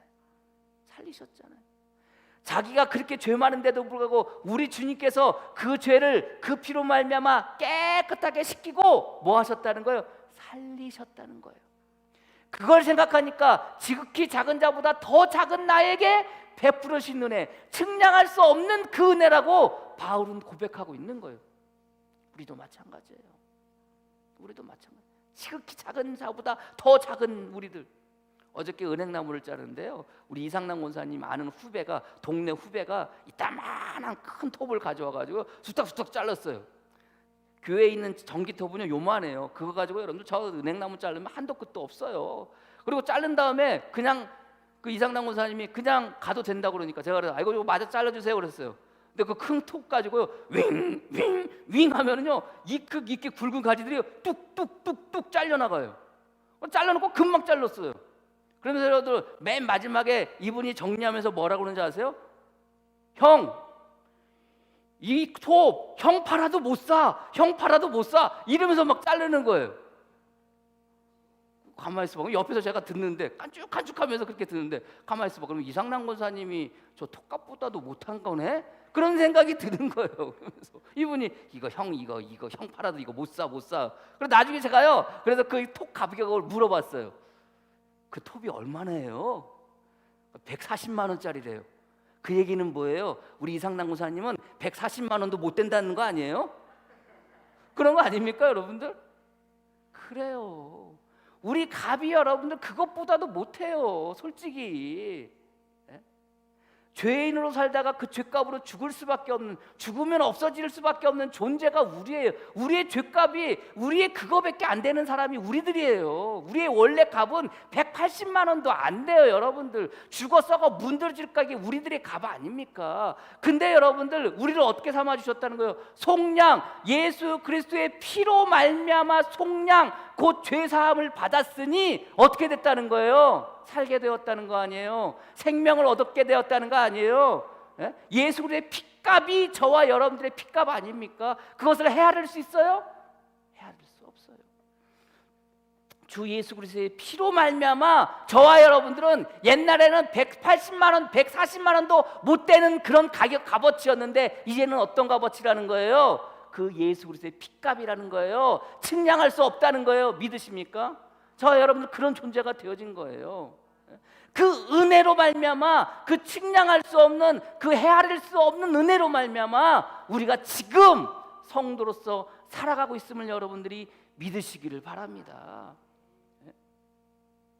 자기가 그렇게 죄 많은데도 불구하고 우리 주님께서 그 죄를 그 피로 말미암아 깨끗하게 씻기고 뭐 하셨다는 거예요? 살리셨다는 거예요. 그걸 생각하니까 지극히 작은 자보다 더 작은 나에게 베풀으신 은혜, 측량할 수 없는 그 은혜라고 바울은 고백하고 있는 거예요. 우리도 마찬가지예요. 지극히 작은 자보다 더 작은 우리들. 어저께 은행나무를 자르는데요, 우리 이상남 권사님 아는 후배가, 동네 후배가 이따만한 큰 톱을 가져와가지고 수탁수탁 잘랐어요. 교회에 있는 전기톱은요 요만해요. 그거 가지고 여러분들 저 은행나무 자르면 한도 끝도 없어요. 그리고 자른 다음에 그냥 그 이상남 권사님이 그냥 가도 된다고 그러니까 제가 그래서 이거 마저 잘라주세요 그랬어요. 근데 그 큰 톱 가지고요 윙 하면은요 이렇게 굵은 가지들이 뚝뚝뚝뚝 잘려나가요. 잘라놓고 금방 잘랐어요. 그러면서 여러분들 맨 마지막에 이분이 정리하면서 뭐라고 그러는지 아세요? 형, 이 톱 형 팔아도 못 사 이러면서 막 자르는 거예요. 가만히 있어봐. 옆에서 제가 듣는데 깐죽깐죽하면서 그렇게 듣는데 가만히 있어봐. 그럼 이상남 권사님이 저 톱값보다도 못한 거네? 그런 생각이 드는 거예요. 그러면서 이분이 이거 형 팔아도 이거 못 사. 그래서 나중에 제가요, 그래서 그 톱 가격을 물어봤어요. 그 톱이 얼마나 해요? 140만 원짜리래요. 그 얘기는 뭐예요? 우리 이상남 권사님은 140만 원도 못 된다는 거 아니에요? 그런 거 아닙니까 여러분들? 그래요. 우리 갑이 여러분들 그것보다도 못해요. 솔직히. 죄인으로 살다가 그 죄값으로 죽을 수밖에 없는, 죽으면 없어질 수밖에 없는 존재가 우리예요. 우리의 죄값이, 우리의 그거밖에 안 되는 사람이 우리들이에요. 우리의 원래 값은 180만 원도 안 돼요. 여러분들 죽어 썩어 문드러질 값이 우리들의 값 아닙니까? 근데 여러분들 우리를 어떻게 삼아주셨다는 거예요? 속량, 예수 그리스도의 피로 말미암아 속량, 곧 죄사함을 받았으니 어떻게 됐다는 거예요? 살게 되었다는 거 아니에요? 생명을 얻게 되었다는 거 아니에요? 예수 그리스도의 피값이 저와 여러분들의 피값 아닙니까? 그것을 헤아릴 수 있어요? 헤아릴 수 없어요. 주 예수 그리스도의 피로 말미암아 저와 여러분들은 옛날에는 180만 원, 140만 원도 못 되는 그런 가격 값어치였는데 이제는 어떤 값어치라는 거예요? 그 예수 그리스도의 피값이라는 거예요. 측량할 수 없다는 거예요. 믿으십니까? 저와 여러분들 그런 존재가 되어진 거예요. 그 은혜로 말미암아, 그 측량할 수 없는, 그 헤아릴 수 없는 은혜로 말미암아 우리가 지금 성도로서 살아가고 있음을 여러분들이 믿으시기를 바랍니다.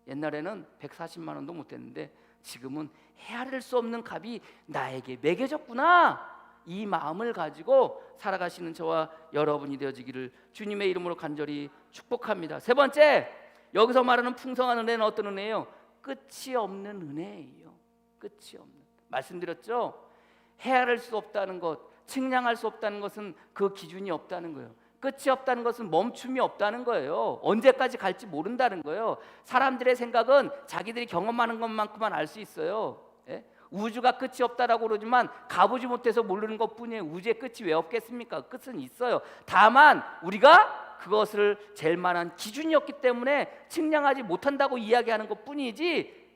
옛날에는 140만 원도 못 됐는데 지금은 헤아릴 수 없는 값이 나에게 매겨졌구나, 이 마음을 가지고 살아가시는 저와 여러분이 되어지기를 주님의 이름으로 간절히 축복합니다. 세 번째, 여기서 말하는 풍성한 은혜는 어떤 은혜예요? 끝이 없는 은혜예요. 끝이 없는. 말씀드렸죠? 헤아릴 수 없다는 것, 측량할 수 없다는 것은 그 기준이 없다는 거예요. 끝이 없다는 것은 멈춤이 없다는 거예요. 언제까지 갈지 모른다는 거예요. 사람들의 생각은 자기들이 경험하는 것만큼만 알 수 있어요. 우주가 끝이 없다라고 그러지만 가보지 못해서 모르는 것뿐이에요. 우주의 끝이 왜 없겠습니까? 끝은 있어요. 다만 우리가 그것을 잴 만한 기준이 없기 때문에 측량하지 못한다고 이야기하는 것뿐이지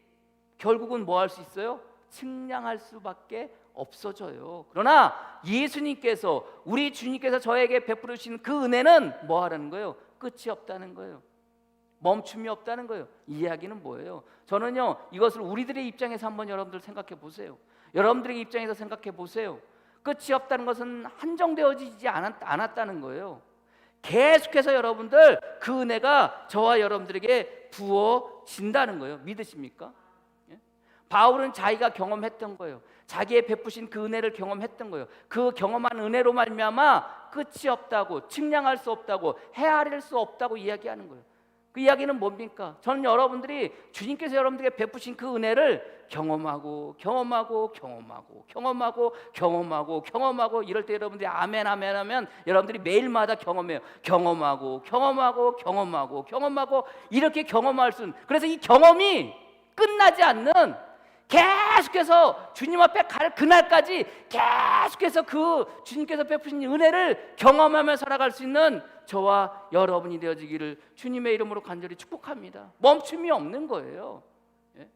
결국은 뭐 할 수 있어요? 측량할 수밖에 없어져요. 그러나 예수님께서, 우리 주님께서 저에게 베풀어 주신 그 은혜는 뭐 하라는 거예요? 끝이 없다는 거예요. 멈춤이 없다는 거예요. 이 이야기는 뭐예요? 저는요, 이것을 우리들의 입장에서 한번 여러분들 생각해 보세요. 여러분들의 입장에서 생각해 보세요. 끝이 없다는 것은 한정되어지지 않았다는 거예요. 계속해서 여러분들 그 은혜가 저와 여러분들에게 부어진다는 거예요. 믿으십니까? 예? 바울은 자기가 경험했던 거예요. 자기의 베푸신 그 은혜를 경험했던 거예요. 그 경험한 은혜로 말미암아 끝이 없다고, 측량할 수 없다고, 헤아릴 수 없다고 이야기하는 거예요. 그 이야기는 뭡니까? 저는 여러분들이 주님께서 여러분들에게 베푸신 그 은혜를 경험하고 이럴 때 여러분들이 아멘 아멘 하면 여러분들이 매일마다 경험해요. 경험하고 이렇게 경험할 수 있는, 그래서 이 경험이 끝나지 않는, 계속해서 주님 앞에 갈 그날까지 계속해서 그 주님께서 베푸신 은혜를 경험하며 살아갈 수 있는 저와 여러분이 되어지기를 주님의 이름으로 간절히 축복합니다. 멈춤이 없는 거예요. 예?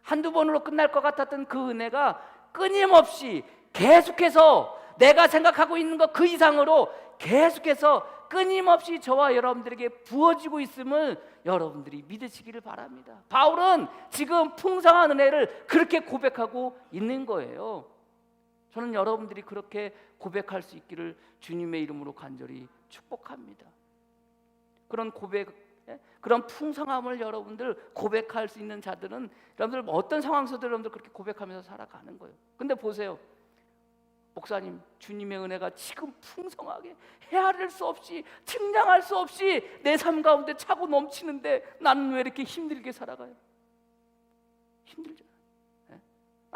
한두 번으로 끝날 것 같았던 그 은혜가 끊임없이 계속해서 내가 생각하고 있는 것 그 이상으로 계속해서 끊임없이 저와 여러분들에게 부어지고 있음을 여러분들이 믿으시기를 바랍니다. 바울은 지금 풍성한 은혜를 그렇게 고백하고 있는 거예요. 저는 여러분들이 그렇게 고백할 수 있기를 주님의 이름으로 간절히 축복합니다. 그런 고백, 그런 풍성함을 여러분들 고백할 수 있는 자들은 여러분들 어떤 상황 속에서 여러분들 그렇게 고백하면서 살아가는 거예요. 근데 보세요, 목사님, 주님의 은혜가 지금 풍성하게 헤아릴 수 없이, 측량할 수 없이 내 삶 가운데 차고 넘치는데 나는 왜 이렇게 힘들게 살아가요? 힘들잖아요.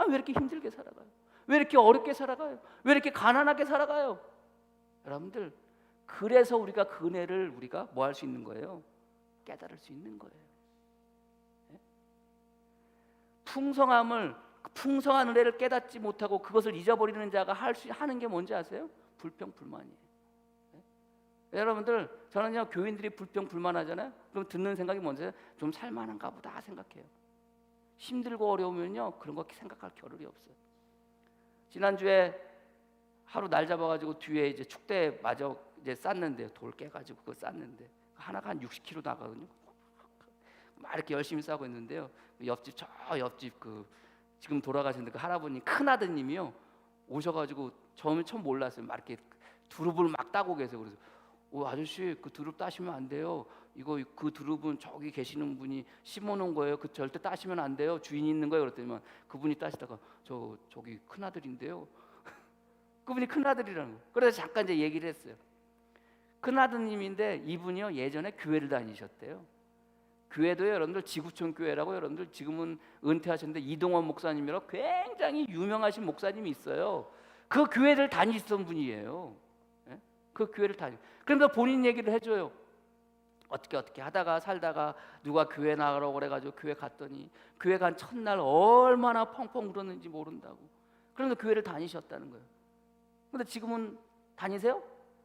왜 이렇게 힘들게 살아가요? 왜 이렇게 어렵게 살아가요? 왜 이렇게 가난하게 살아가요? 여러분들, 그래서 우리가 그 은혜를 우리가 뭐 할 수 있는 거예요? 깨달을 수 있는 거예요. 풍성한 은혜를 깨닫지 못하고 그것을 잊어버리는 자가 하는 게 뭔지 아세요? 불평불만이에요. 여러분들, 저는요, 교인들이 불평불만하잖아요. 그럼 듣는 생각이 뭔지, 좀 살만한가 보다 생각해요. 힘들고 어려우면요, 그런 거 생각할 겨를이 없어요. 지난주에 하루 날 잡아가지고 뒤에 이제 축대 마저 이제 쌌는데, 돌 깨가지고 그거 쌌는데 하나가 한 60kg 나가거든요. 막 이렇게 열심히 싸고 있는데요, 옆집 그 지금 돌아가셨는데 그 할아버님, 큰 아드님이요, 오셔가지고 처음 몰랐어요. 막 이렇게 두릅을 막 따고 계세요. 그래서 아저씨, 그 두릅 따시면 안 돼요. 이거 그 두릅은 저기 계시는 분이 심어놓은 거예요. 그 절대 따시면 안 돼요. 주인이 있는 거예요. 그랬더니 그분이 따시다가 저기 큰 아들인데요. 그분이 큰 아들이라는 거예요. 그래서 잠깐 이제 얘기를 했어요. 큰 아드님인데 이분이요, 예전에 교회를 다니셨대요. 교회도요, 여러분들 지구촌 교회라고, 여러분들 지금은 은퇴하셨는데 이동원 목사님이라고 굉장히 유명하신 목사님이 있어요. 그 교회를 다니시던 분이에요. 그 교회를 그러면서 본인 얘기를 해줘요. 어떻게 하다가 살다가 누가 교회 나가라고 그래가지고 교회 갔더니 교회 간 첫날 얼마나 펑펑 울었는지 모른다고. 그러면서 교회를 다니셨다는 거예요. 근데 지금은 다니세요?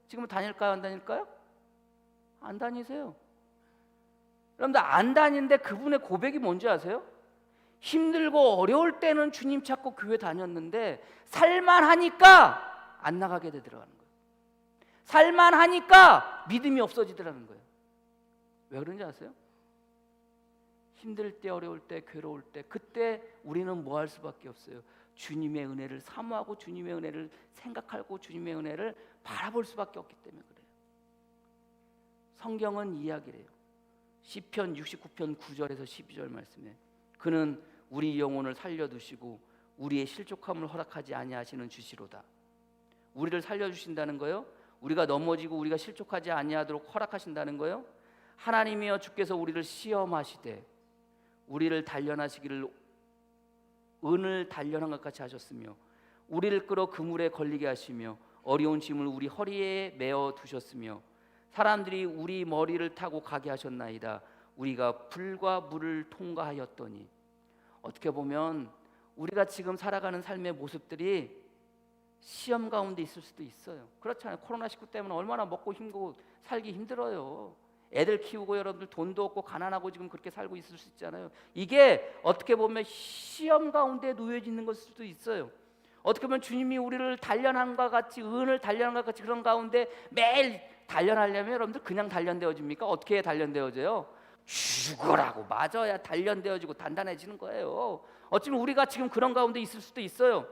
지금은 다닐까요, 안 다닐까요? 안 다니세요. 여러분들, 안 다니는데 그분의 고백이 뭔지 아세요? 힘들고 어려울 때는 주님 찾고 교회 다녔는데 살만하니까 안 나가게 되더라는 거예요. 살만하니까 믿음이 없어지더라는 거예요. 왜 그런지 아세요? 힘들 때, 어려울 때, 괴로울 때, 그때 우리는 뭐 할 수밖에 없어요? 주님의 은혜를 사모하고 주님의 은혜를 생각하고 주님의 은혜를 바라볼 수밖에 없기 때문에 그래요. 성경은 이야기를 해요. 시편 69편 9절에서 12절 말씀에, 그는 우리 영혼을 살려두시고 우리의 실족함을 허락하지 아니하시는 주시로다. 우리를 살려주신다는 거요, 우리가 넘어지고 우리가 실족하지 아니하도록 허락하신다는 거요, 하나님이여 주께서 우리를 시험하시되 우리를 단련하시기를 은을 단련한 것 같이 하셨으며 우리를 끌어 그물에 걸리게 하시며 어려운 짐을 우리 허리에 메어 두셨으며 사람들이 우리 머리를 타고 가게 하셨나이다. 우리가 불과 물을 통과하였더니. 어떻게 보면 우리가 지금 살아가는 삶의 모습들이 시험 가운데 있을 수도 있어요. 그렇잖아요. 코로나19 때문에 얼마나 먹고 힘고 살기 힘들어요. 애들 키우고 여러분들 돈도 없고 가난하고 지금 그렇게 살고 있을 수 있잖아요. 이게 어떻게 보면 시험 가운데 놓여 있는 것일 수도 있어요. 어떻게 보면 주님이 우리를 단련함과 같이, 은을 단련함과 같이 그런 가운데 매일 단련하려면 여러분들 그냥 단련되어집니까? 어떻게 단련되어져요? 죽으라고 맞아야 단련되어지고 단단해지는 거예요. 어쩌면 우리가 지금 그런 가운데 있을 수도 있어요.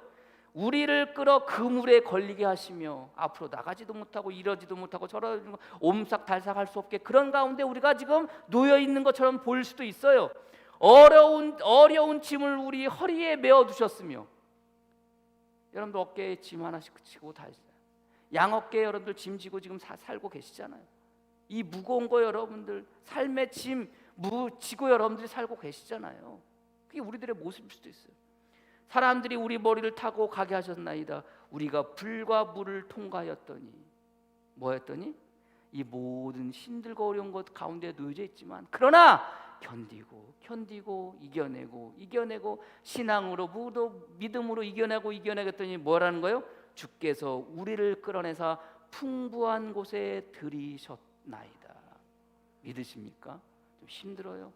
우리를 끌어 그물에 걸리게 하시며 앞으로 나가지도 못하고 이러지도 못하고 저러지도 옴삭달삭 할 수 없게 그런 가운데 우리가 지금 놓여 있는 것처럼 보일 수도 있어요. 어려운 짐을 우리 허리에 메어 두셨으며, 여러분들 어깨에 짐 하나씩 지고 다니잖아요. 양어깨에 여러분들 짐 지고 지금 살고 계시잖아요. 이 무거운 거 여러분들 삶의 짐 지고 여러분들이 살고 계시잖아요. 그게 우리들의 모습일 수도 있어요. 사람들이 우리 머리를 타고 가게 하셨나이다. 우리가 불과 물을 통과하였더니 뭐였더니 이 모든 힘들고 어려운 것 가운데 놓여져 있지만 그러나 견디고 이겨내고 신앙으로 믿음으로 이겨내겠더니 뭐라는 거예요? 주께서 우리를 끌어내사 풍부한 곳에 들이셨나이다. 믿으십니까? 좀 힘들어요.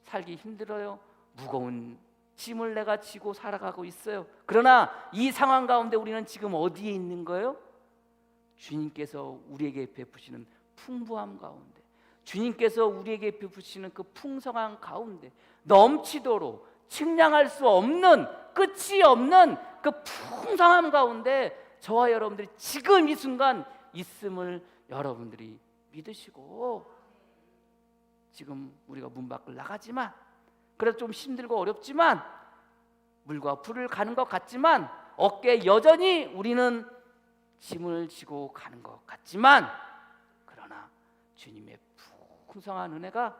살기 힘들어요. 무거운 짐을 내가 지고 살아가고 있어요. 그러나 이 상황 가운데 우리는 지금 어디에 있는 거예요? 주님께서 우리에게 베푸시는 풍부함 가운데, 주님께서 우리에게 베푸시는 그 풍성한 가운데 넘치도록 측량할 수 없는, 끝이 없는 그 풍성함 가운데 저와 여러분들이 지금 이 순간 있음을 여러분들이 믿으시고, 지금 우리가 문 밖을 나가지만 그래도 좀 힘들고 어렵지만 물과 불을 가는 것 같지만 어깨에 여전히 우리는 짐을 지고 가는 것 같지만, 그러나 주님의 풍성한 은혜가,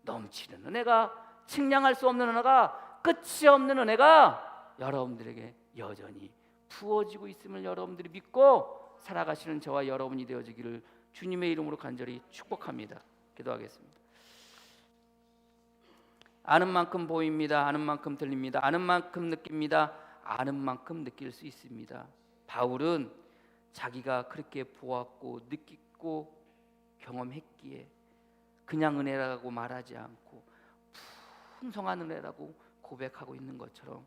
넘치는 은혜가, 측량할 수 없는 은혜가, 끝이 없는 은혜가 여러분들에게 여전히 부어지고 있음을 여러분들이 믿고 살아가시는 저와 여러분이 되어지기를 주님의 이름으로 간절히 축복합니다. 기도하겠습니다. 아는 만큼 보입니다. 아는 만큼 들립니다. 아는 만큼 느낍니다. 아는 만큼 느낄 수 있습니다. 바울은 자기가 그렇게 보았고 느끼고 경험했기에 그냥 은혜라고 말하지 않고 풍성한 은혜라고 고백하고 있는 것처럼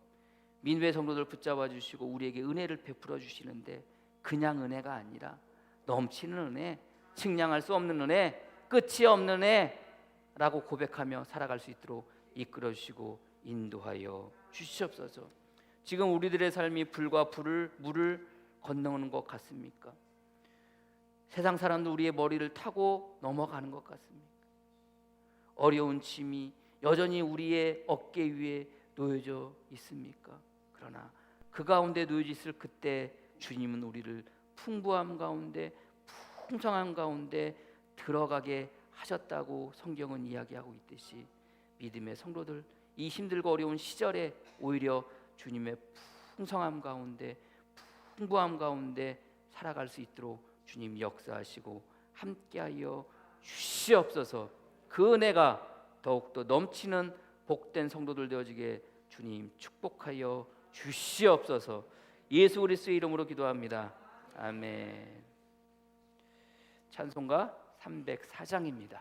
민회 성도들 붙잡아 주시고 우리에게 은혜를 베풀어 주시는데, 그냥 은혜가 아니라 넘치는 은혜, 측량할 수 없는 은혜, 끝이 없는 은혜라고 고백하며 살아갈 수 있도록 이끌어 주시고 인도하여 주시옵소서. 지금 우리들의 삶이 불과 물을 건너는 것 같습니까? 세상 사람도 우리의 머리를 타고 넘어가는 것 같습니까? 어려운 짐이 여전히 우리의 어깨 위에 놓여져 있습니까? 그러나 그 가운데 놓여져 있을 그때 주님은 우리를 풍부함 가운데, 풍성함 가운데 들어가게 하셨다고 성경은 이야기하고 있듯이, 믿음의 성도들 이 힘들고 어려운 시절에 오히려 주님의 풍성함 가운데, 풍부함 가운데 살아갈 수 있도록 주님 역사하시고 함께하여 주시옵소서. 그 은혜가 더욱더 넘치는 복된 성도들 되어지게 주님 축복하여 주시옵소서. 예수 그리스도의 이름으로 기도합니다. 아멘. 찬송가 304장입니다.